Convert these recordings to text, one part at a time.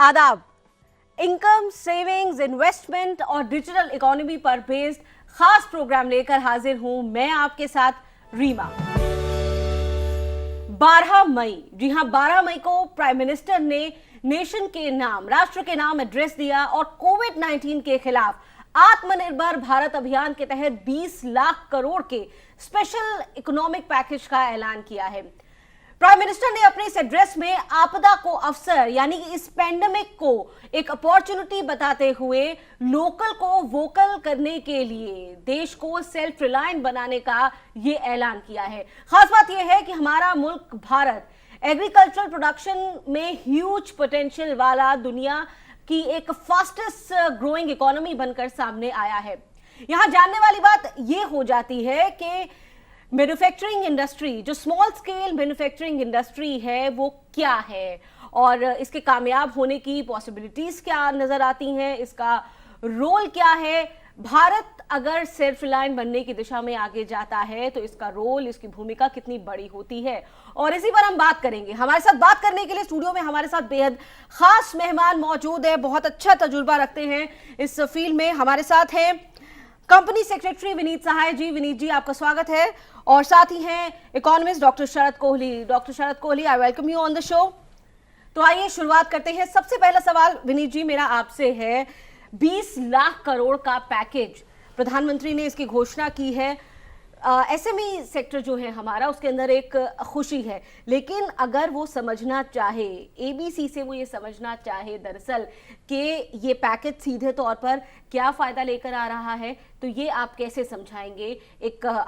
आदाब। Income, savings, investment और digital economy पर बेस्ड खास प्रोग्राम लेकर हाजिर हूं मैं आपके साथ रीमा। 12 मई, जी हां 12 मई को प्राइम मिनिस्टर ने नेशन के नाम, राष्ट्र के नाम एड्रेस दिया और कोविड-19 के खिलाफ आत्मनिर्भर भारत अभियान के तहत 20 लाख करोड़ के स्पेशल इकोनॉमिक पैकेज का ऐलान किया है। प्राइम मिनिस्टर ने अपने इस एड्रेस में आपदा को अवसर यानी कि इस पैंडेमिक को एक अपॉर्चुनिटी बताते हुए लोकल को वोकल करने के लिए देश को सेल्फ रिलायंट बनाने का ये ऐलान किया है। खास बात यह है कि हमारा मुल्क भारत एग्रीकल्चरल प्रोडक्शन में ह्यूज पोटेंशियल वाला दुनिया की एक फास्टेस्ट ग्रोइंग इकोनॉमी बनकर सामने आया है। यहां जानने वाली बात यह हो जाती है कि मैन्युफैक्चरिंग इंडस्ट्री, जो स्मॉल स्केल मैन्युफैक्चरिंग इंडस्ट्री है, वो क्या है और इसके कामयाब होने की पॉसिबिलिटीज क्या नजर आती हैं, इसका रोल क्या है। भारत अगर सेल्फ रिलायंट बनने की दिशा में आगे जाता है तो इसका रोल, इसकी भूमिका कितनी बड़ी होती है, और इसी पर हम बात करेंगे। हमारे साथ बात करने के लिए स्टूडियो में हमारे साथ बेहद खास मेहमान मौजूद है, बहुत अच्छा तजुर्बा रखते हैं इस फील्ड में। हमारे साथ हैं कंपनी सेक्रेटरी विनीत सहाय जी। विनीत जी, आपका स्वागत है। और साथ ही हैं economist doctor Sharad Kohli. Doctor Sharad Kohli, I welcome you on the show. तो आइए शुरुआत करते हैं। सबसे पहला सवाल विनीत जी मेरा आपसे है, 20 लाख करोड़ का पैकेज प्रधानमंत्री ने इसकी घोषणा की है। एसएमई सेक्टर जो है हमारा, उसके अंदर एक खुशी है, लेकिन अगर वो समझना चाहे, एबीसी से वो ये समझना चाहे दरअसल कि ये पैकेज सीधे तौर पर क्या फायदा लेकर आ रहा है, तो ये आप कैसे समझाएंगे?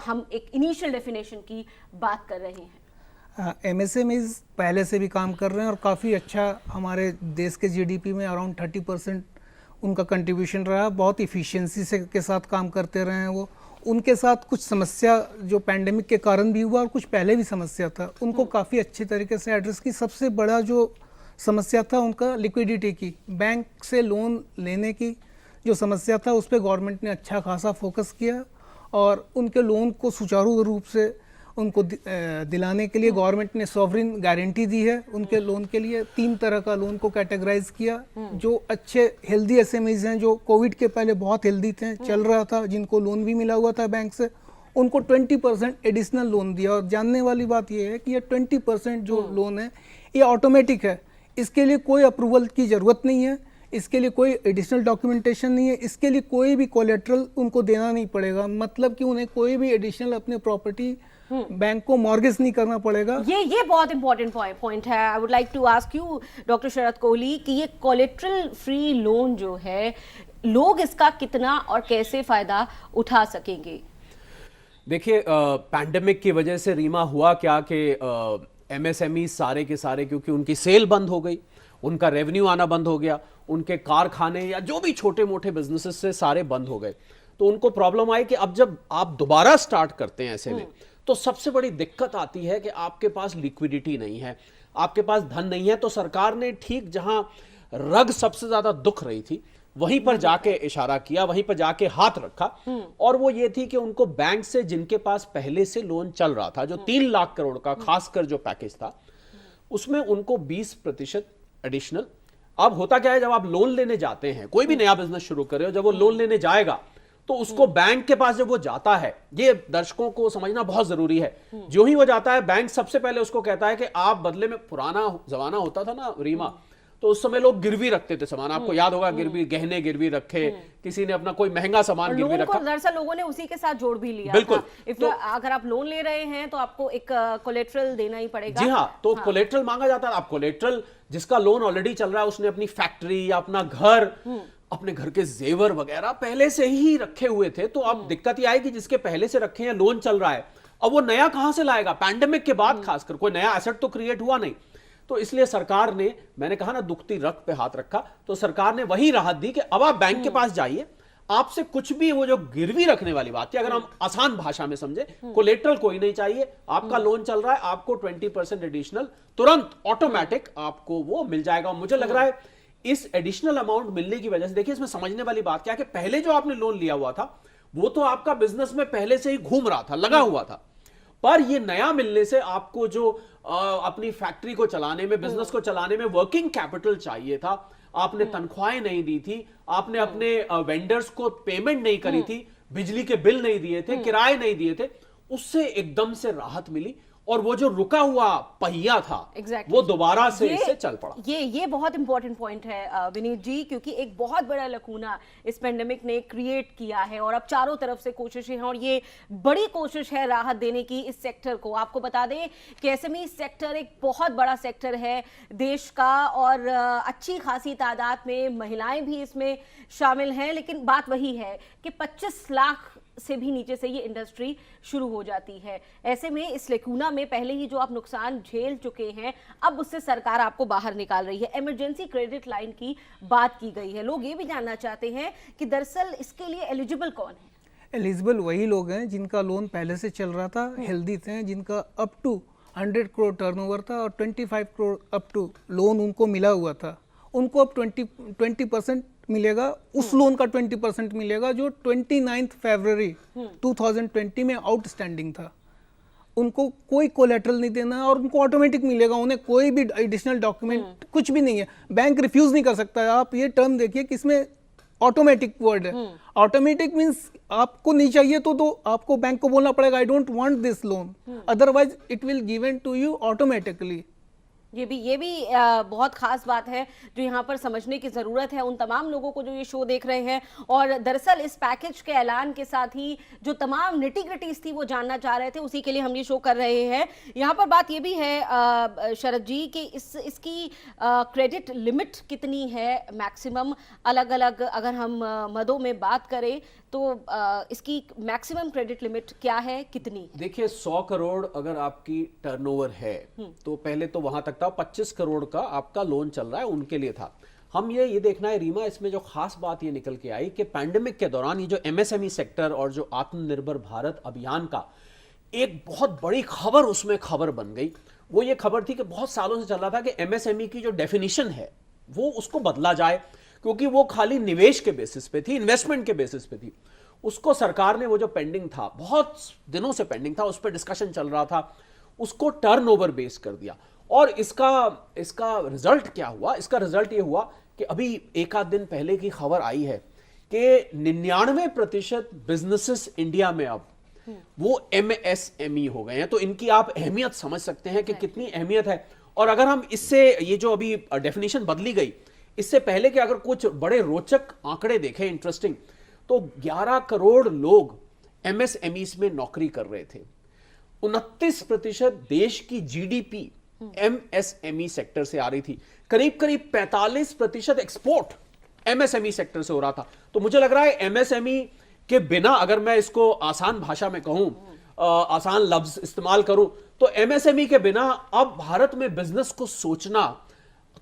हम एक इनिशियल डेफिनेशन की बात कर रहे हैं। एमएसएमईज पहले से भी काम कर रहे हैं और काफ़ी अच्छा हमारे देश के जीडीपी में अराउंड 30% उनका कंट्रीब्यूशन रहा। बहुत इफ़िशियंसी से के साथ काम करते रहे हैं वो। उनके साथ कुछ समस्या जो पैंडेमिक के कारण भी हुआ और कुछ पहले भी समस्या था, उनको काफ़ी अच्छे तरीके से एड्रेस की। सबसे बड़ा जो समस्या था उनका लिक्विडिटी की, बैंक से लोन लेने की जो समस्या था, उस पर गवर्नमेंट ने अच्छा खासा फोकस किया और उनके लोन को सुचारू रूप से उनको दिलाने के लिए गवर्नमेंट ने सॉवरिन गारंटी दी है। उनके लोन के लिए 3 तरह का लोन को कैटेगराइज किया। जो अच्छे हेल्दी एसएमईज हैं, जो कोविड के पहले बहुत हेल्दी थे, चल रहा था, जिनको लोन भी मिला हुआ था बैंक से, उनको 20% एडिशनल लोन दिया। और जानने वाली बात यह है कि ये 20% जो लोन है ये ऑटोमेटिक है। इसके लिए कोई अप्रूवल की ज़रूरत नहीं है, इसके लिए कोई एडिशनल डॉक्यूमेंटेशन नहीं है, इसके लिए कोई भी कोलेट्रल उनको देना नहीं पड़ेगा। मतलब कि उन्हें कोई भी एडिशनल अपने प्रॉपर्टी बैंक को मॉर्गेज नहीं करना पड़ेगा। ये बहुत इंपॉर्टेंट पॉइंट है। I would like to ask you doctor Sharad Kohli कि ये कोलेट्रल फ्री लोन जो है, लोग इसका कितना और कैसे फायदा उठा सकेंगे? देखिए, पैंडेमिक की वजह से रीमा हुआ क्या कि एमएसएमई सारे के सारे, क्योंकि उनकी सेल बंद हो गई, उनका रेवेन्यू आना बंद हो गया, उनके कारखाने या जो भी छोटे मोटे बिजनेसेस से सारे बंद हो गए। तो उनको प्रॉब्लम आई कि अब जब आप दोबारा स्टार्ट करते हैं ऐसे में, तो सबसे बड़ी दिक्कत आती है कि आपके पास लिक्विडिटी नहीं है, आपके पास धन नहीं है। तो सरकार ने ठीक जहां रग सबसे ज्यादा दुख रही थी, वहीं पर जाके इशारा किया, वहीं पर जाके हाथ रखा। और वो ये थी कि उनको बैंक से, जिनके पास पहले से लोन चल रहा था, जो 3 लाख करोड़ का खासकर जो पैकेज था, उसमें उनको 20% एडिशनल। अब होता क्या है, जब आप लोन लेने जाते हैं, कोई भी नया बिजनेस शुरू कर रहे हो, जब वो लोन लेने जाएगा तो उसको बैंक के पास जब वो जाता है, ये दर्शकों को समझना बहुत जरूरी है, जो ही वो जाता है बैंक सबसे पहले उसको कहता है कि आप बदले में, पुराना जमाना होता था ना रीमा, तो उस समय लोग गिरवी रखते थे सामान, आपको याद होगा, गिरवी, गहने गिरवी रखे, किसी ने अपना कोई महंगा सामान गिरवी रखा। दरअसल लोगों ने उसी के साथ जोड़ भी लिया। बिल्कुल। तो अगर आप लोन ले रहे हैं तो आपको एक कोलेट्रल देना ही पड़ेगा। जी हाँ, तो कोलेट्रल मांगा जाता है। आप कोलेट्रल, जिसका लोन ऑलरेडी चल रहा है, उसने अपनी फैक्ट्री या अपना घर, अपने घर के जेवर वगैरह पहले से ही रखे हुए थे। तो अब दिक्कत यह आएगी, जिसके पहले से रखे हैं, लोन चल रहा है, अब वो नया कहां से लाएगा? पैंडेमिक के बाद खासकर कोई नया एसेट तो क्रिएट हुआ नहीं। तो इसलिए सरकार ने, मैंने कहा ना, दुखती रग पे हाथ रखा। तो सरकार ने वही राहत दी कि अब आप बैंक के पास जाइए, आपसे कुछ भी, वो जो गिरवी रखने वाली बात थी, अगर हम आसान भाषा में समझे, कोलेट्रल कोई नहीं चाहिए, आपका लोन चल रहा है, आपको 20% एडिशनल तुरंत ऑटोमेटिक आपको वो मिल जाएगा। मुझे लग रहा है इस एडिशनल अमाउंट मिलने की वजह से, देखिए इसमें समझने वाली बात क्या है कि पहले जो आपने लोन लिया हुआ था, वो तो आपका बिजनेस में पहले से ही घूम रहा था, लगा हुआ था, पर ये नया मिलने से आपको जो अपनी फैक्ट्री को चलाने में, बिजनेस को चलाने में वर्किंग कैपिटल चाहिए था, आपने तनख्वाहें नहीं दी थी, आपने अपने वेंडर्स को पेमेंट नहीं करी थी, बिजली के बिल नहीं दिए थे, किराए नहीं दिए थे, उससे एकदम से राहत मिली और वो जो रुका हुआ पहिया था वो दोबारा से इससे चल पड़ा। ये बहुत इंपॉर्टेंट पॉइंट है विनीत जी, क्योंकि एक बहुत बड़ा लकूना इस पेंडेमिक ने क्रिएट किया है और अब चारों तरफ से कोशिशें हैं और ये बड़ी कोशिश है राहत देने की इस सेक्टर को। आपको बता दें कि एसएमई सेक्टर एक बहुत बड़ा सेक्टर है देश का और अच्छी खासी तादाद में महिलाएं भी इसमें शामिल हैं, लेकिन बात वही है कि 25 लाख से भी नीचे से ये इंडस्ट्री शुरू हो जाती है। ऐसे में इस लेकुना में पहले ही जो आप नुकसान झेल चुके हैं, अब उससे सरकार आपको बाहर निकाल रही है। इमरजेंसी क्रेडिट लाइन की बात की गई है। लोग ये भी जानना चाहते हैं कि दरअसल इसके लिए एलिजिबल कौन है? एलिजिबल वही लोग हैं जिनका लोन पहले से चल रहा था, हेल्दी थे, जिनका अप टू 100 करोड़ टर्नओवर था और 25 करोड़ अप टू लोन उनको मिला हुआ था। उनको अब 20% मिलेगा, उस लोन का 20% मिलेगा जो 29 फरवरी 2020 में आउटस्टैंडिंग था। उनको कोई कोलेटरल नहीं देना है और उनको ऑटोमेटिक मिलेगा, उन्हें कोई भी एडिशनल डॉक्यूमेंट कुछ भी नहीं है। बैंक रिफ्यूज नहीं कर सकता है। आप ये टर्म देखिए कि इसमें ऑटोमेटिक वर्ड है। ऑटोमेटिक मींस आपको नहीं चाहिए तो आपको बैंक को बोलना पड़ेगा I don't want this loan, otherwise it will given to you automatically. ये भी बहुत खास बात है जो यहाँ पर समझने की ज़रूरत है उन तमाम लोगों को जो ये शो देख रहे हैं। और दरअसल इस पैकेज के ऐलान के साथ ही जो तमाम निटी ग्रिटीज थी वो जानना चाह रहे थे, उसी के लिए हम ये शो कर रहे हैं। यहाँ पर बात ये भी है शरद जी कि इसकी क्रेडिट लिमिट कितनी है मैक्सिमम, अलग अलग अगर हम मदों में बात करें तो इसकी मैक्सिमम क्रेडिट लिमिट क्या है, कितनी? देखिए 100 करोड़ अगर आपकी टर्नओवर है तो पहले तो वहां तक था, 25 करोड़ का आपका लोन चल रहा है उनके लिए था। हम ये देखना है रीमा, इसमें जो खास बात ये निकल के आई कि पैंडेमिक के दौरान ये जो एमएसएमई सेक्टर और जो आत्मनिर्भर भारत अभियान का एक बहुत बड़ी खबर उसमें खबर बन गई। वो ये खबर थी कि बहुत सालों से चल रहा था कि एमएसएमई की जो डेफिनेशन है वो उसको बदला जाए, क्योंकि वो खाली निवेश के बेसिस पे थी, इन्वेस्टमेंट के बेसिस पे थी। उसको सरकार ने वो जो पेंडिंग था, बहुत दिनों से पेंडिंग था, उस पर डिस्कशन चल रहा था, उसको टर्नओवर बेस कर दिया। और इसका रिजल्ट क्या हुआ? इसका रिजल्ट ये हुआ कि अभी एक आध दिन पहले की खबर आई है कि 99% बिजनेसेस इंडिया में अब वो एमएसएमई हो गए हैं। तो इनकी आप अहमियत समझ सकते हैं कि कितनी अहमियत है। और अगर हम इससे ये जो अभी डेफिनेशन बदली गई, इससे पहले कि अगर कुछ बड़े रोचक आंकड़े देखें इंटरेस्टिंग, तो 11 करोड़ लोग एमएसएमईज में नौकरी कर रहे थे। 29% देश की जीडीपी एमएसएमई सेक्टर से आ रही थी। करीब करीब 45% एक्सपोर्ट एमएसएमई सेक्टर से हो रहा था। तो मुझे लग रहा है एमएसएमई के बिना, अगर मैं इसको आसान भाषा में कहूं, आसान लफ्ज इस्तेमाल करूं, तो एमएसएमई के बिना अब भारत में बिजनेस को सोचना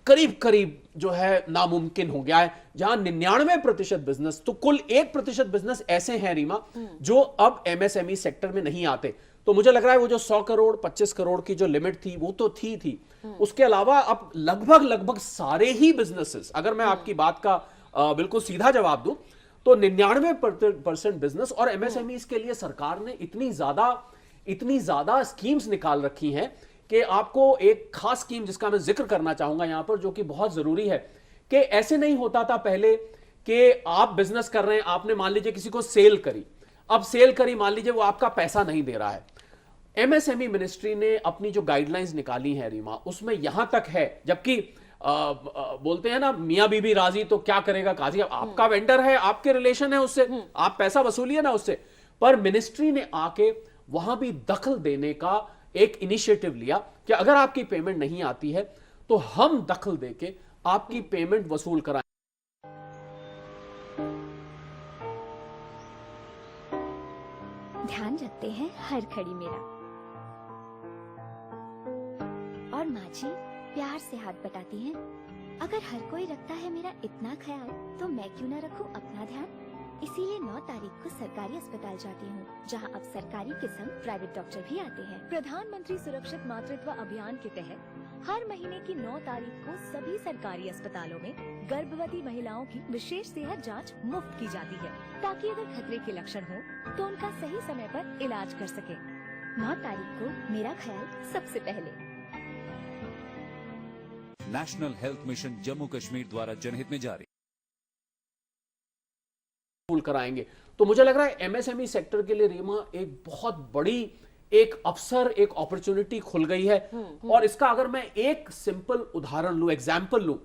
करीब करीब जो है नामुमकिन हो गया है। जहां 99% बिजनेस, तो कुल 1% बिजनेस ऐसे हैं रीमा जो अब एमएसएमई सेक्टर में नहीं आते। तो मुझे लग रहा है वो जो 100 करोड़ 25 करोड़ की जो लिमिट थी वो तो थी। उसके अलावा अब लगभग सारे ही बिजनेसेस, अगर मैं आपकी बात का बिल्कुल सीधा जवाब दूं तो 99% बिजनेस और एमएसएमई के लिए सरकार ने इतनी ज्यादा स्कीम्स निकाल रखी हैं कि आपको एक खास स्कीम जिसका मैं जिक्र करना चाहूंगा यहां पर, जो कि बहुत जरूरी है, कि ऐसे नहीं होता था पहले कि आप बिजनेस कर रहे हैं, आपने मान लीजिए किसी को सेल करी, अब सेल करी, मान लीजिए वो आपका पैसा नहीं दे रहा है। एमएसएमई मिनिस्ट्री ने अपनी जो गाइडलाइंस निकाली है रीमा, उसमें यहां तक है, जबकि बोलते हैं ना मियां बीबी राजी तो क्या करेगा काजी। आपका वेंडर है, आपके रिलेशन है उससे, आप पैसा वसूलिए ना उससे, पर मिनिस्ट्री ने आके वहां भी दखल देने का एक इनिशिएटिव लिया कि अगर आपकी पेमेंट नहीं आती है तो हम दखल देके आपकी पेमेंट वसूल कराएं। ध्यान रखते हैं हर घड़ी मेरा, और माँ जी प्यार से हाथ बटाती हैं। अगर हर कोई रखता है मेरा इतना ख्याल, तो मैं क्यों ना रखूं अपना ध्यान। इसीलिए 9 तारीख को सरकारी अस्पताल जाती हूँ, जहाँ अब सरकारी के संग प्राइवेट डॉक्टर भी आते हैं। प्रधानमंत्री सुरक्षित मातृत्व अभियान के तहत हर महीने की 9 तारीख को सभी सरकारी अस्पतालों में गर्भवती महिलाओं की विशेष सेहत जांच मुफ्त की जाती है, ताकि अगर खतरे के लक्षण हो तो उनका सही समय पर इलाज कर सके। 9 तारीख को मेरा ख्याल सबसे पहले। National health mission Jammu Kashmir द्वारा जनहित में जारी। कराएंगे तो मुझे लग रहा है एमएसएमई सेक्टर के लिए रीमा एक बहुत बड़ी एक अवसर, एक अपॉर्चुनिटी खुल गई है। और इसका अगर मैं एक सिंपल उदाहरण लूं, एग्जांपल लूं,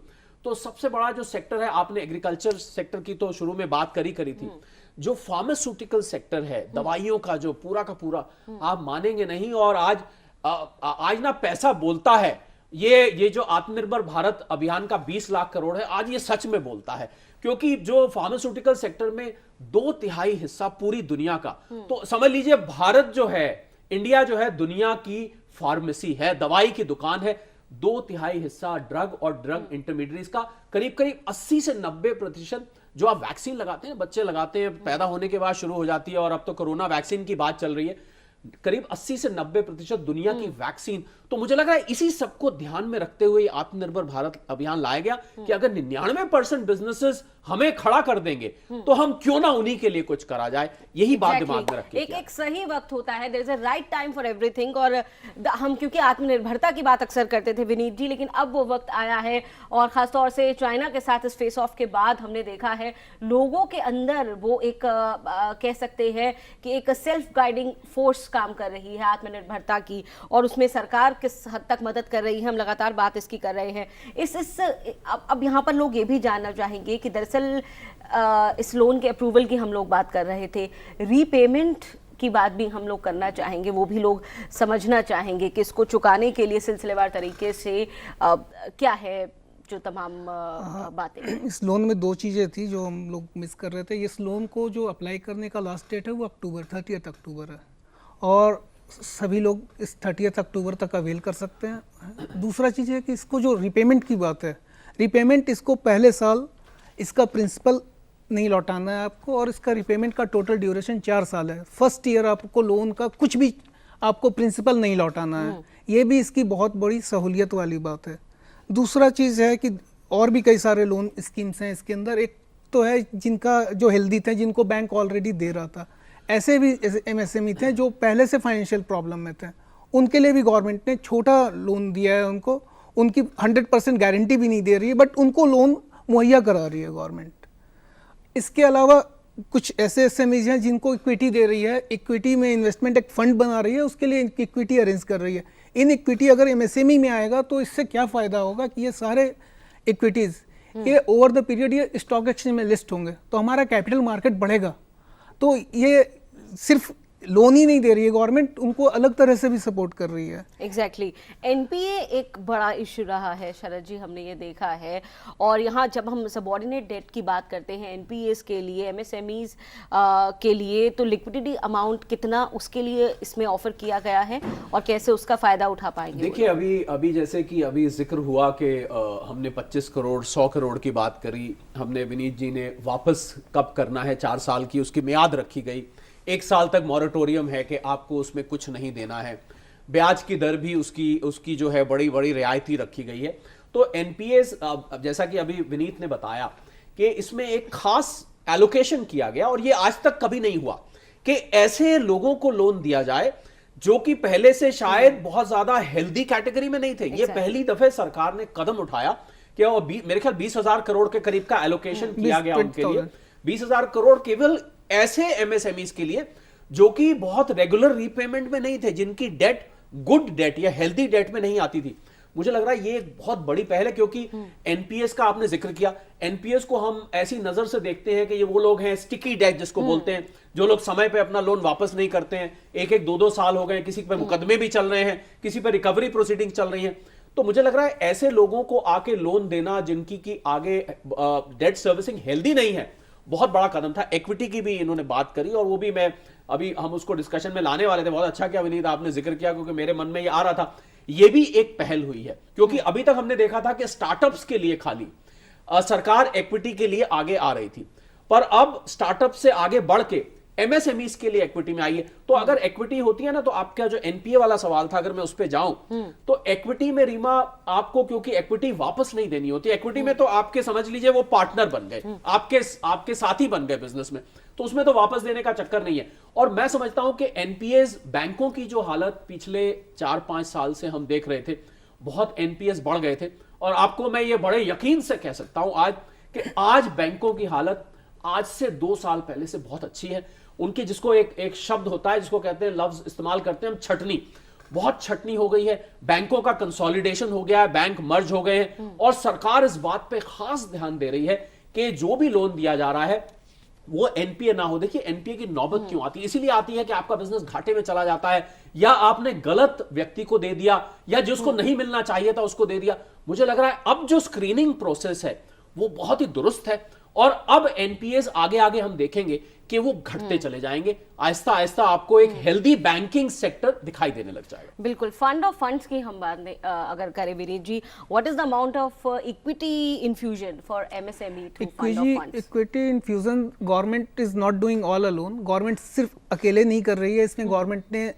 तो सबसे बड़ा जो सेक्टर है, आपने एग्रीकल्चर सेक्टर की तो शुरू में बात करी थी, जो फार्मास्यूटिकल सेक्टर है, दवाइयों का जो पूरा का पूरा, आप मानेंगे नहीं। और आज ना पैसा बोलता है। ये जो आत्मनिर्भर भारत अभियान का 20 लाख करोड़ है, आज ये सच में बोलता है, क्योंकि जो फार्मास्यूटिकल सेक्टर में 2/3 हिस्सा पूरी दुनिया का, तो समझ लीजिए भारत जो है, इंडिया जो है, दुनिया की फार्मेसी है, दवाई की दुकान है। 2/3 हिस्सा ड्रग और ड्रग इंटरमीडिएट्स का, करीब करीब 80 से 90% जो आप वैक्सीन लगाते हैं, बच्चे लगाते हैं, पैदा होने के बाद शुरू हो जाती है, और अब तो कोरोना वैक्सीन की बात चल रही है, करीब 80 से 90% दुनिया की वैक्सीन। तो मुझे लग रहा है इसी सबको ध्यान में रखते हुए आत्मनिर्भर भारत अभियान लाया गया कि अगर 99% बिजनेसेस हमें खड़ा कर देंगे तो हम क्यों ना उन्हीं के लिए कुछ करा जाए। यही बात दिमाग में रखिए। एक सही वक्त होता है, there is a right time for everything. और हम क्योंकि आत्मनिर्भरता की बात अक्सर करते थे विनीत जी, लेकिन अब वो वक्त आया है, और खासतौर से चाइना के साथ इस फेस ऑफ के बाद हमने देखा है लोगों के अंदर वो एक कह सकते हैं कि एक सेल्फ गाइडिंग फोर्स काम कर रही है आत्मनिर्भरता की, और उसमें सरकार किस हद तक मदद कर रही है, हम लगातार बात इसकी कर रहे हैं। अब यहाँ पर लोग ये भी जानना चाहेंगे कि दरअसल इस लोन के अप्रूवल की हम लोग बात कर रहे थे, रीपेमेंट की बात भी हम लोग करना चाहेंगे, वो भी लोग समझना चाहेंगे कि इसको चुकाने के लिए सिलसिलेवार तरीके से क्या है जो तमाम बातें। इस लोन में 2 चीज़ें थी जो हम लोग मिस कर रहे थे। इस लोन को जो अप्लाई करने का लास्ट डेट है वो 30 अक्टूबर है, और सभी लोग इस 30 अक्टूबर तक अवेल कर सकते हैं। दूसरा चीज़ है कि इसको जो रीपेमेंट की बात है, रीपेमेंट इसको पहले साल इसका प्रिंसिपल नहीं लौटाना है आपको, और इसका रीपेमेंट का टोटल ड्यूरेशन 4 साल है। फर्स्ट ईयर आपको लोन का कुछ भी आपको प्रिंसिपल नहीं लौटाना है, ये भी इसकी बहुत बड़ी सहूलियत वाली बात है। दूसरा चीज़ है कि और भी कई सारे लोन स्कीम्स हैं इसके अंदर। एक तो है जिनका जो हेल्दी थे, जिनको बैंक ऑलरेडी दे रहा था, ऐसे भी एमएसएमई थे जो पहले से फाइनेंशियल प्रॉब्लम में थे, उनके लिए भी गवर्नमेंट ने छोटा लोन दिया है। उनकी 100% गारंटी भी नहीं दे रही है, बट उनको लोन मुहैया करा रही है गवर्नमेंट। इसके अलावा कुछ ऐसे एसएमईज हैं जिनको इक्विटी दे रही है, इक्विटी में इन्वेस्टमेंट एक फंड बना रही है, उसके लिए इक्विटी अरेंज कर रही है। इन इक्विटी अगर एमएसएमई में आएगा तो इससे क्या फ़ायदा होगा कि ये सारे इक्विटीज़ ये ओवर द पीरियड ये स्टॉक एक्सचेंज में लिस्ट होंगे, तो हमारा कैपिटल मार्केट बढ़ेगा। तो ये सिर्फ लोन ही नहीं दे रही है गवर्नमेंट, उनको अलग तरह से भी सपोर्ट कर रही है। एग्जैक्टली एनपीए एक बड़ा इश्यू रहा है शरद जी, हमने ये देखा है। और यहाँ जब हम सबऑर्डिनेट डेट की बात करते हैं एनपीएस के लिए, एमएसएमईज के लिए, तो लिक्विडिटी अमाउंट कितना उसके लिए इसमें ऑफर किया गया है और कैसे उसका फायदा उठा पाएंगे? देखिए अभी जैसे कि अभी जिक्र हुआ कि हमने 25 करोड़ 100 करोड़ की बात करी, हमने विनीत जी ने वापस कब करना है, 4 साल की उसकी मियाद रखी गई, 1 साल तक मॉरेटोरियम है कि आपको उसमें कुछ नहीं देना है, ब्याज की दर भी उसकी जो है बड़ी बड़ी रियायती रखी गई है। तो एनपीएस जैसा कि अभी विनीत ने बताया कि इसमें एक खास एलोकेशन किया गया, और ये आज तक कभी नहीं हुआ कि ऐसे लोगों को लोन दिया जाए जो कि पहले से शायद बहुत ज्यादा हेल्दी कैटेगरी में नहीं थे। ये पहली दफे सरकार ने कदम उठाया कि मेरे ख्याल 20,000 करोड़ के करीब का एलोकेशन किया गया उनके लिए। 20,000 करोड़ केवल ऐसे एमएसएमईज के लिए जो कि बहुत रेगुलर रीपेमेंट में नहीं थे, जिनकी डेट गुड डेट या हेल्दी डेट में नहीं आती थी। मुझे लग रहा है ये एक बहुत बड़ी पहल है, क्योंकि एनपीएस का आपने जिक्र किया, एनपीएस को हम ऐसी नजर से देखते हैं कि ये वो लोग हैं स्टिकी डेट जिसको बोलते हैं, जो लोग समय पे अपना लोन वापस नहीं करते हैं, 1-1, 2-2 साल हो गए, किसी पे मुकदमे भी चल रहे हैं, किसी पे रिकवरी प्रोसीडिंग चल रही है। तो मुझे लग रहा है ऐसे लोगों को आके लोन देना जिनकी की आगे डेट सर्विसिंग हेल्दी नहीं है, बहुत बड़ा कदम था। इक्विटी की भी इन्होंने बात करी, और वो भी मैं अभी हम उसको डिस्कशन में लाने वाले थे। बहुत अच्छा किया विनीत आपने जिक्र किया, क्योंकि मेरे मन में ये आ रहा था। ये भी एक पहल हुई है, क्योंकि अभी तक हमने देखा था कि स्टार्टअप्स के लिए खाली सरकार इक्विटी के लिए आगे आ रही थी, पर अब स्टार्टअप से आगे बढ़ के एमएसएमईज के लिए इक्विटी में आई है। तो अगर इक्विटी होती है ना, तो आपका जो एनपीए वाला सवाल था, अगर मैं उस पे जाऊं, तो इक्विटी में रीमा आपको, क्योंकि इक्विटी वापस नहीं देनी होती, इक्विटी में तो आपके समझ लीजिए वो पार्टनर बन गए, आपके साथी बन गए बिजनेस में, तो उसमें तो वापस देने का चक्कर नहीं है। और मैं समझता हूं कि एनपीएस बैंकों की जो हालत पिछले 4-5 साल से हम देख रहे थे, बहुत एनपीएस बढ़ गए थे, और आपको मैं ये बड़े यकीन से कह सकता हूं आज कि आज बैंकों की हालत आज से 2 साल पहले से बहुत अच्छी है। उनकी जिसको एक शब्द होता है जिसको कहते हैं, लफ्ज इस्तेमाल करते हैं हम, छटनी, बहुत छटनी हो गई है। बैंकों का कंसोलिडेशन हो गया है, बैंक मर्ज हो गए हैं और सरकार इस बात पे खास ध्यान दे रही है कि जो भी लोन दिया जा रहा है वो एनपीए ना हो। देखिए एनपीए की नौबत क्यों आती है? इसीलिए आती है कि आपका बिजनेस घाटे में चला जाता है, या आपने गलत व्यक्ति को दे दिया, या जिसको नहीं मिलना चाहिए था उसको दे दिया। मुझे लग रहा है अब जो स्क्रीनिंग प्रोसेस है वो बहुत ही दुरुस्त है और अब एनपीएस आगे आगे हम देखेंगे कि वो घटते चले जाएंगे। आहिस्ता आहिस्ता आपको एक हेल्दी बैंकिंग सेक्टर दिखाई देने लग जाएगा। बिल्कुल। फंड ऑफ फंड्स की हम बात अगर करें Vineet ji, what is the amount of equity infusion for MSME through fund of funds? Equity infusion government is not doing all alone. Government सिर्फ अकेले नहीं कर रही है, इसमें गवर्नमेंट ने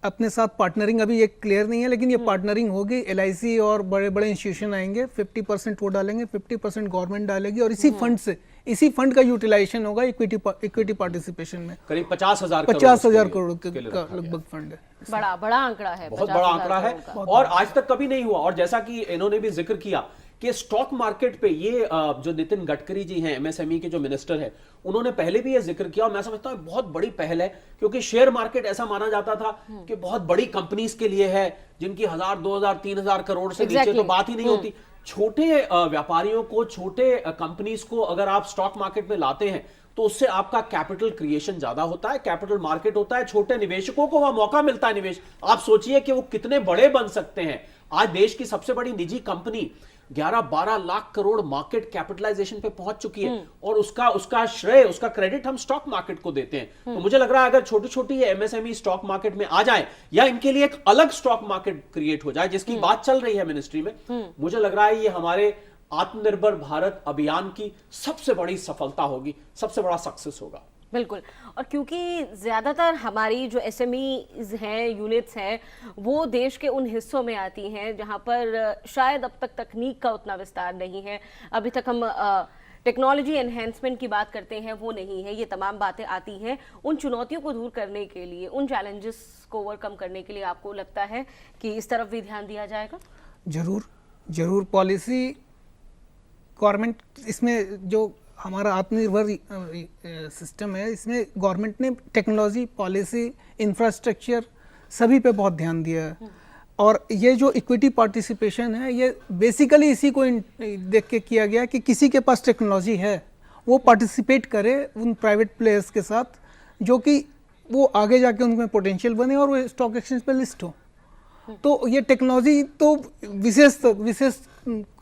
अपने साथ पार्टनरिंग, अभी ये क्लियर नहीं है लेकिन ये पार्टनरिंग होगी। एलआईसी और बड़े बड़े इंस्टीट्यूशन आएंगे, 50% वो डालेंगे, 50% गवर्नमेंट डालेगी और इसी फंड से, इसी फंड का यूटिलाइजेशन होगा इक्विटी पार्टिसिपेशन में। करीब 50,000 करोड़ का लगभग फंड है। बड़ा आंकड़ा है, बहुत बड़ा आंकड़ा है और आज तक कभी नहीं हुआ। और जैसा कि इन्होंने भी जिक्र किया कि स्टॉक मार्केट पे ये जो नितिन गडकरी जी हैं, एमएसएमई के जो मिनिस्टर हैं, उन्होंने पहले भी ये जिक्र किया और मैं समझता हूं बहुत बड़ी पहल है, क्योंकि शेयर मार्केट ऐसा माना जाता था कि बहुत बड़ी कंपनीज के लिए है जिनकी 1000, 2000, 3000 करोड़ से नीचे तो बात ही नहीं होती। छोटे व्यापारियों को, छोटे कंपनीज को अगर आप स्टॉक मार्केट में लाते हैं तो उससे आपका कैपिटल क्रिएशन ज्यादा होता है, कैपिटल मार्केट होता है, छोटे निवेशकों को वहां मौका मिलता है निवेश। आप सोचिए कि वो कितने बड़े बन सकते हैं। आज देश की सबसे बड़ी निजी company 11-12 lakh crore market capitalization पे पहुंच चुकी है और उसका श्रेय, उसका क्रेडिट हम स्टॉक मार्केट को देते हैं। तो मुझे लग रहा है अगर छोटी छोटी एमएसएमई स्टॉक मार्केट में आ जाए या इनके लिए एक अलग स्टॉक मार्केट क्रिएट हो जाए, जिसकी बात चल रही है मिनिस्ट्री में, मुझे लग रहा है ये हमारे आत्मनिर्भर भारत अभियान की सबसे बड़ी सफलता होगी, सबसे बड़ा सक्सेस होगा। बिल्कुल। और क्योंकि ज़्यादातर हमारी जो एसएमईज हैं, यूनिट्स हैं, वो देश के उन हिस्सों में आती हैं जहां पर शायद अब तक तकनीक का उतना विस्तार नहीं है। अभी तक हम टेक्नोलॉजी एनहेंसमेंट की बात करते हैं, वो नहीं है। ये तमाम बातें आती हैं। उन चुनौतियों को दूर करने के लिए, उन चैलेंजेस को ओवरकम करने के लिए आपको लगता है कि इस तरफ भी ध्यान दिया जाएगा? जरूर पॉलिसी गवर्नमेंट, इसमें जो हमारा आत्मनिर्भर सिस्टम है, इसमें गवर्नमेंट ने टेक्नोलॉजी, पॉलिसी, इंफ्रास्ट्रक्चर सभी पे बहुत ध्यान दिया है। और ये जो इक्विटी पार्टिसिपेशन है, ये बेसिकली इसी को देख के किया गया कि किसी के पास टेक्नोलॉजी है वो पार्टिसिपेट करे उन प्राइवेट प्लेयर्स के साथ, जो कि वो आगे जाके उनमें पोटेंशियल बने और वो स्टॉक एक्सचेंज पे लिस्ट हो। तो ये टेक्नोलॉजी तो विशेष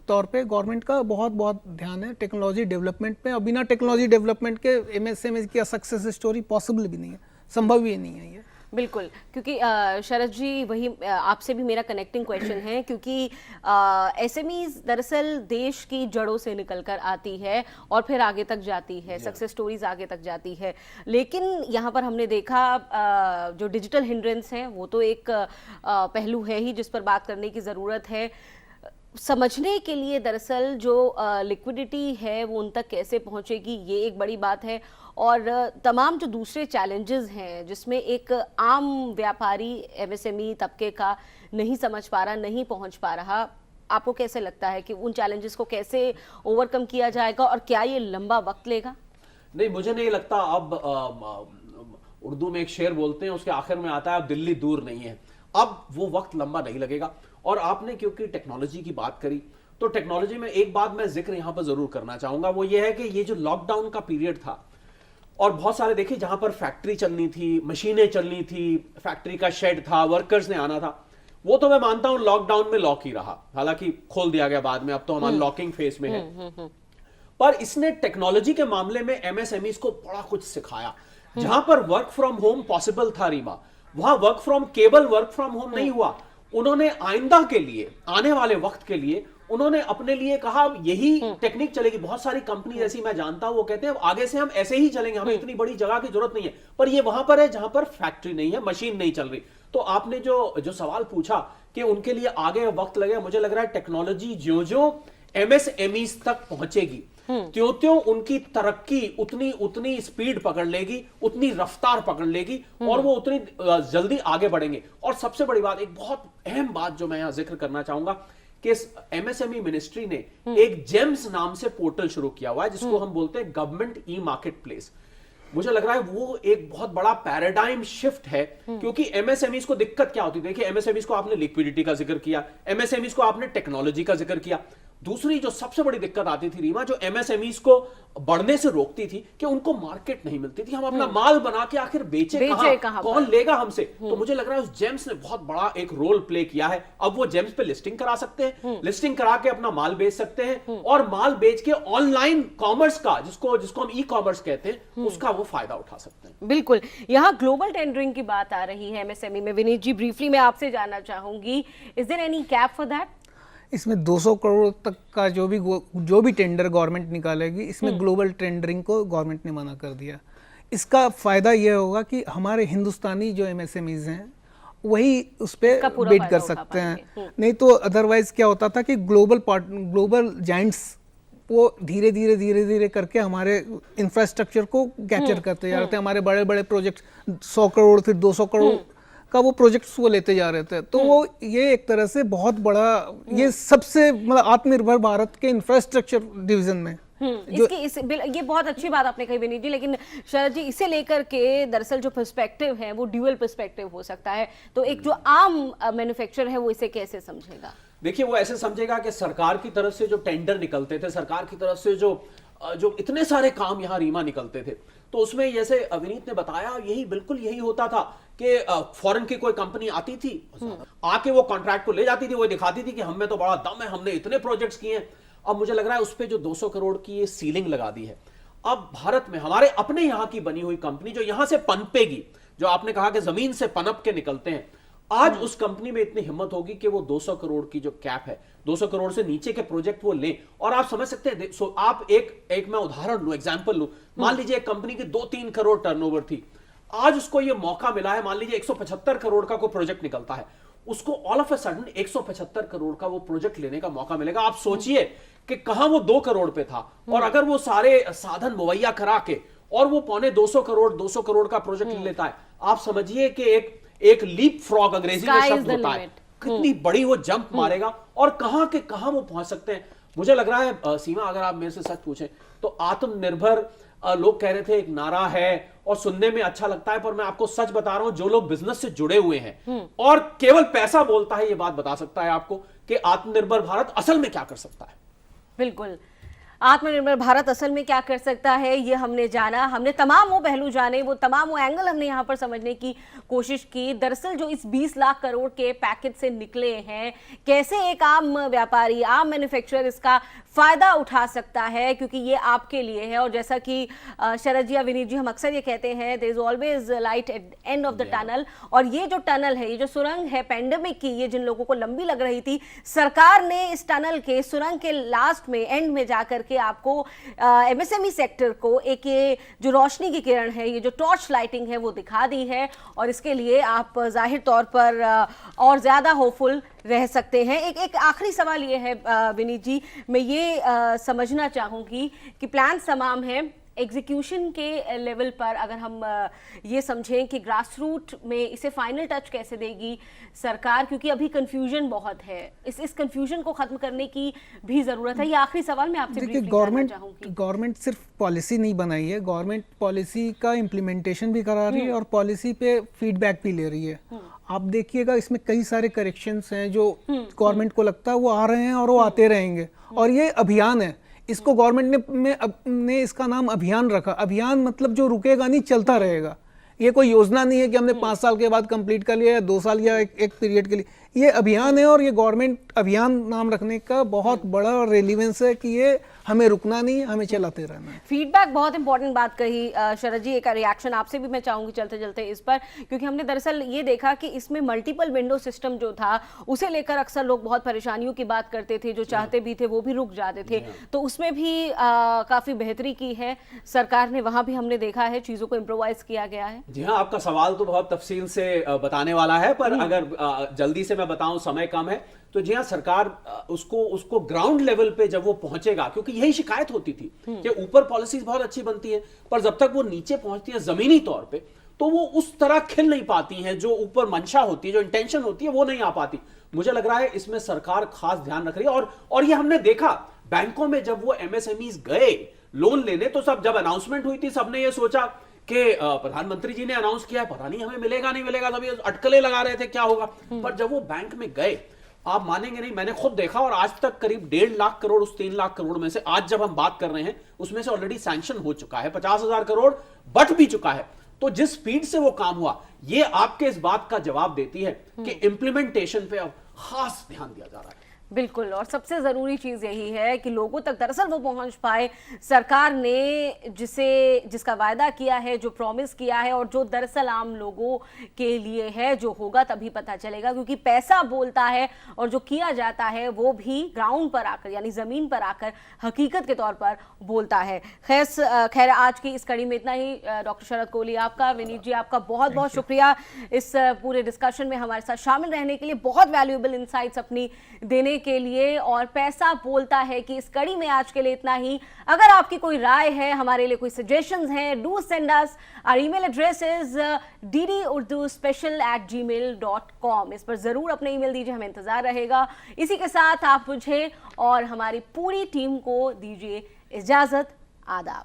तौर पे गवर्नमेंट का बहुत ध्यान है टेक्नोलॉजी डेवलपमेंट पे, और बिना टेक्नोलॉजी डेवलपमेंट के एमएसएमई की सक्सेस स्टोरी पॉसिबल भी नहीं है, संभव ही नहीं है ये। बिल्कुल, क्योंकि शरद जी, वही आपसे भी मेरा कनेक्टिंग क्वेश्चन है, क्योंकि एसएमईज दरअसल देश की जड़ों से निकलकर आती है और फिर आगे तक जाती है, सक्सेस स्टोरीज आगे तक जाती है। लेकिन यहाँ पर हमने देखा जो डिजिटल हिंड्रेंस है वो तो एक पहलू है ही जिस पर बात करने की ज़रूरत है। समझने के लिए दरअसल जो लिक्विडिटी है वो उन तक कैसे पहुंचेगी, ये एक बड़ी बात है। और तमाम जो दूसरे चैलेंजेस हैं जिसमें एक आम व्यापारी एमएसएमई तबके का नहीं समझ पा रहा, नहीं पहुंच पा रहा, आपको कैसे लगता है कि उन चैलेंजेस को कैसे ओवरकम किया जाएगा और क्या ये लंबा वक्त लेगा? नहीं, मुझे नहीं लगता। अब उर्दू में एक शेर बोलते हैं, उसके आखिर में आता है अब दिल्ली दूर नहीं है। अब वो वक्त लंबा नहीं लगेगा। और आपने क्योंकि टेक्नोलॉजी की बात करी, तो टेक्नोलॉजी में एक बात मैं जिक्र यहां पर जरूर करना चाहूंगा, वो ये है कि ये जो लॉकडाउन का पीरियड था और बहुत सारे देखिए जहां पर फैक्ट्री चलनी थी, मशीनें चलनी थी, फैक्ट्री का शेड था, वर्कर्स ने आना था, वो तो मैं मानता हूं लॉकडाउन में लॉक ही रहा, हालांकि खोल दिया गया बाद में, अब तो हम अनलॉकिंग फेज में है। पर इसने टेक्नोलॉजी के मामले में एमएसएमईज को बड़ा कुछ सिखाया। जहां पर वर्क फ्रॉम होम पॉसिबल था रीमा, वहां केवल वर्क फ्रॉम होम नहीं हुआ। उन्होंने आइंदा के लिए, आने वाले वक्त के लिए, उन्होंने अपने लिए कहा यही टेक्निक चलेगी। बहुत सारी कंपनी ऐसी मैं जानता हूं, वो कहते हैं आगे से हम ऐसे ही चलेंगे, हमें इतनी बड़ी जगह की जरूरत नहीं है। पर ये वहां पर है जहां पर फैक्ट्री नहीं है, मशीन नहीं चल रही। तो आपने जो सवाल पूछा कि उनके लिए आगे वक्त लगेगा, मुझे लग रहा है टेक्नोलॉजी ज्यों-ज्यों एमएसएमईज तक पहुंचेगी त्यों-त्यों उनकी तरक्की उतनी स्पीड पकड़ लेगी, उतनी रफ्तार पकड़ लेगी और वो उतनी जल्दी आगे बढ़ेंगे। और सबसे बड़ी बात, एक बहुत अहम बात जो मैं यहां जिक्र करना चाहूंगा कि एमएसएमई मिनिस्ट्री ने एक जेम्स नाम से पोर्टल शुरू किया हुआ है जिसको हम बोलते हैं गवर्नमेंट ई मार्केट प्लेस। मुझे लग रहा है वो एक बहुत बड़ा पैराडाइम शिफ्ट है, क्योंकि एमएसएमईज को दिक्कत क्या होती है? देखिए, एमएसएमईज को आपने लिक्विडिटी का जिक्र किया, एमएसएमईज को आपने टेक्नोलॉजी का जिक्र किया। दूसरी जो सबसे बड़ी दिक्कत आती थी रीमा, जो एमएसएमईज को बढ़ने से रोकती थी, कि उनको मार्केट नहीं मिलती थी। हम अपना माल बना के आखिर बेचे कहां? कौन लेगा हमसे? तो मुझे लग रहा है उस जेम्स ने बहुत बड़ा एक रोल प्ले किया है। अब वो जेम्स पे लिस्टिंग करा सकते हैं, लिस्टिंग करा के अपना माल बेच सकते हैं, और माल बेच के ऑनलाइन कॉमर्स का, जिसको हम ई कॉमर्स कहते हैं, उसका वो फायदा उठा सकते हैं। बिल्कुल, यहाँ ग्लोबल टेंडरिंग की बात आ रही है एमएसएमई में। विनीत जी, ब्रीफली मैं आपसे जानना चाहूंगी, is there any cap for that? इसमें 200 करोड़ तक का जो भी टेंडर गवर्नमेंट निकालेगी, इसमें ग्लोबल टेंडरिंग को गवर्नमेंट ने मना कर दिया। इसका फायदा यह होगा कि हमारे हिंदुस्तानी जो एमएसएमईज हैं वही उस पर बिड कर सकते हैं। नहीं तो अदरवाइज क्या होता था कि ग्लोबल जाइंट्स वो धीरे धीरे करके हमारे इंफ्रास्ट्रक्चर को कैप्चर करते जा रहे थे। हमारे बड़े बड़े प्रोजेक्ट 100 करोड़ फिर 200 करोड़ का वो प्रोजेक्ट्स वो लेते जा रहे थे। तो वो ये एक तरह से बहुत बड़ा, ये सबसे मतलब आत्मनिर्भर भारत के इंफ्रास्ट्रक्चर डिवीजन में ये बहुत अच्छी बात आपने कही विनीत जी। लेकिन शरद जी, इसे लेकर के दरअसल जो पर्सपेक्टिव है वो ड्यूअल पर्सपेक्टिव हो सकता है। तो एक जो आम मैन्युफैक्चरर है वो इसे कैसे समझेगा? देखिए, वो ऐसे समझेगा कि सरकार की तरफ से जो टेंडर निकलते थे, सरकार की तरफ से जो इतने सारे काम यहाँ रीमा निकलते थे, तो उसमें जैसे विनीत ने बताया, बिल्कुल यही होता था कि फॉरेन की कोई कंपनी आती थी, आके वो कॉन्ट्रैक्ट को ले जाती थी, वो दिखाती थी कि हम में तो बड़ा दम है, हमने इतने प्रोजेक्ट्स किए हैं। अब मुझे लग रहा है उस पे जो 200 करोड़ की ये सीलिंग लगा दी है, अब भारत में हमारे अपने यहाँ की बनी हुई कंपनी जो यहाँ से पनपेगी, जो आपने कहा कि जमीन से पनप के निकलते हैं, आज उस कंपनी में इतनी हिम्मत होगी कि वो 200 करोड़ की जो कैप है, 200 करोड़ से नीचे के प्रोजेक्ट वो लें। और आप समझ सकते हैं, आप एक मैं उदाहरण लूं, एग्जांपल लूं, मान लीजिए एक कंपनी की 2-3 करोड़ टर्नओवर थी, आज उसको ये मौका मिला है, मान लीजिए 175 करोड़ का कोई प्रोजेक्ट निकलता है, उसको all of a sudden 175 crore का वो प्रोजेक्ट लेने का मौका मिलेगा। आप सोचिए कि कहां वो 2 करोड़ पे था, और अगर वो सारे साधन मुहैया करा के और वो 200 करोड़ का प्रोजेक्ट ले लेता है, आप समझिए कि एक लीप फ्रॉग अंग्रेजी में शब्द होता है, कितनी बड़ी वो जंप मारेगा और कहां के कहां वो पहुंच सकते हैं। मुझे लग रहा है सीमा, अगर आप मेरे से सच पूछें तो आत्मनिर्भर लोग कह रहे थे एक नारा है और सुनने में अच्छा लगता है, पर मैं आपको सच बता रहा हूं, जो लोग बिजनेस से जुड़े हुए हैं और केवल पैसा बोलता है, ये बात बता सकता है आपको कि आत्मनिर्भर भारत असल में क्या कर सकता है। बिल्कुल, आत्मनिर्भर भारत असल में क्या कर सकता है ये हमने जाना, हमने तमाम वो पहलू जाने, वो तमाम वो एंगल हमने यहाँ पर समझने की कोशिश की। दरअसल जो इस 20 लाख करोड़ के पैकेज से निकले हैं, कैसे एक आम व्यापारी, आम मैन्युफैक्चरर इसका फायदा उठा सकता है, क्योंकि ये आपके लिए है। और जैसा कि शरद जी या विनीत जी, हम अक्सर ये कहते हैं, there is always light at end of the tunnel. और ये जो टनल है, ये जो सुरंग है पैंडेमिक की, ये जिन लोगों को लंबी लग रही थी, सरकार ने इस टनल के सुरंग के लास्ट में, एंड में जाकर के आपको एमएसएमई सेक्टर को एक ये जो रोशनी की किरण है, ये जो टॉर्च लाइटिंग है, वो दिखा दी है। और इसके लिए आप जाहिर तौर पर और ज्यादा होपफुल रह सकते हैं। एक आखिरी सवाल ये है विनीत जी, मैं ये समझना चाहूंगी कि प्लान तमाम है, एग्जीक्यूशन के लेवल पर अगर हम ये समझें कि ग्रास रूट में इसे फाइनल टच कैसे देगी सरकार, क्योंकि अभी कंफ्यूजन बहुत है, इस कंफ्यूजन को खत्म करने की भी जरूरत है। ये आखिरी सवाल मैं आपसे देखिए, गवर्नमेंट सिर्फ पॉलिसी नहीं बनाई है, गवर्नमेंट पॉलिसी का इम्प्लीमेंटेशन भी करा रही है और पॉलिसी पे फीडबैक भी ले रही है। आप देखिएगा, इसमें कई सारे करेक्शंस हैं जो गवर्नमेंट को लगता है वो आ रहे हैं और वो आते रहेंगे, और ये अभियान है। इसको गवर्नमेंट ने इसका नाम अभियान रखा। अभियान मतलब जो रुकेगा नहीं, चलता रहेगा। ये कोई योजना नहीं है कि हमने 5 साल के बाद कंप्लीट कर लिया या 2 साल या एक पीरियड के लिए। ये अभियान है, और ये गवर्नमेंट अभियान नाम रखने का बहुत बड़ा रेलिवेंस है कि ये हमें रुकना नहीं, हमें चलाते रहना है। फीडबैक बहुत इंपॉर्टेंट बात कही शरद जी। एक रिएक्शन आपसे भी मैं चाहूंगी चलते चलते इस पर, क्योंकि हमने दरअसल ये देखा कि इसमें मल्टीपल विंडो सिस्टम जो था, उसे लेकर अक्सर लोग बहुत परेशानियों की बात करते थे, जो चाहते भी थे वो भी रुक जाते थे। तो उसमें भी काफी बेहतरी की है सरकार ने, वहां भी हमने देखा है चीजों को इम्प्रोवाइज किया गया है। जी हाँ, आपका सवाल तो बहुत तफसील से बताने वाला है, पर अगर जल्दी से मैं बताऊं, समय कम है, तो जी हाँ, सरकार उसको ग्राउंड लेवल पे जब वो पहुंचेगा, क्योंकि यही शिकायत होती थी कि ऊपर पॉलिसीज बहुत अच्छी बनती है, पर जब तक वो नीचे पहुंचती है जमीनी तौर पे, तो वो उस तरह खिल नहीं पाती हैं, जो ऊपर मंशा होती है, जो इंटेंशन होती है, वो नहीं आ पाती। मुझे लग रहा है इसमें सरकार खास ध्यान रख रही है। और ये हमने देखा बैंकों में जब वो एमएसएमईज गए लोन लेने, तो सब जब अनाउंसमेंट हुई थी सबने ये सोचा कि प्रधानमंत्री जी ने अनाउंस किया है, पता नहीं हमें मिलेगा नहीं मिलेगा, सब ये अटकलें लगा रहे थे क्या होगा। पर जब वो बैंक में गए, आप मानेंगे नहीं, मैंने खुद देखा, और आज तक करीब 1.5 लाख करोड़ उस 3 लाख करोड़ में से आज जब हम बात कर रहे हैं उसमें से ऑलरेडी सैंक्शन हो चुका है, 50,000 करोड़ बट भी चुका है। तो जिस स्पीड से वो काम हुआ, ये आपके इस बात का जवाब देती है कि इम्प्लीमेंटेशन पे अब खास ध्यान दिया जा रहा है। बिल्कुल, और सबसे ज़रूरी चीज़ यही है कि लोगों तक दरअसल वो पहुंच पाए। सरकार ने जिसका वायदा किया है, जो प्रॉमिस किया है, और जो दरअसल आम लोगों के लिए है, जो होगा तभी पता चलेगा, क्योंकि पैसा बोलता है और जो किया जाता है वो भी ग्राउंड पर आकर, यानी ज़मीन पर आकर हकीकत के तौर पर बोलता है। खैर आज की इस कड़ी में इतना ही। डॉक्टर शरद कोहली आपका, विनीत जी आपका बहुत बहुत शुक्रिया इस पूरे डिस्कशन में हमारे साथ शामिल रहने के लिए, बहुत वैल्यूएबल इंसाइट्स अपनी देने के लिए। और पैसा बोलता है कि इस कड़ी में आज के लिए इतना ही। अगर आपकी कोई राय है, हमारे लिए कोई सजेशंस हैं, do send us. Our email address is ddurduspecial@gmail.com। इस पर जरूर अपने ईमेल दीजिए, हमें इंतजार रहेगा। इसी के साथ आप मुझे और हमारी पूरी टीम को दीजिए इजाजत। आदाब।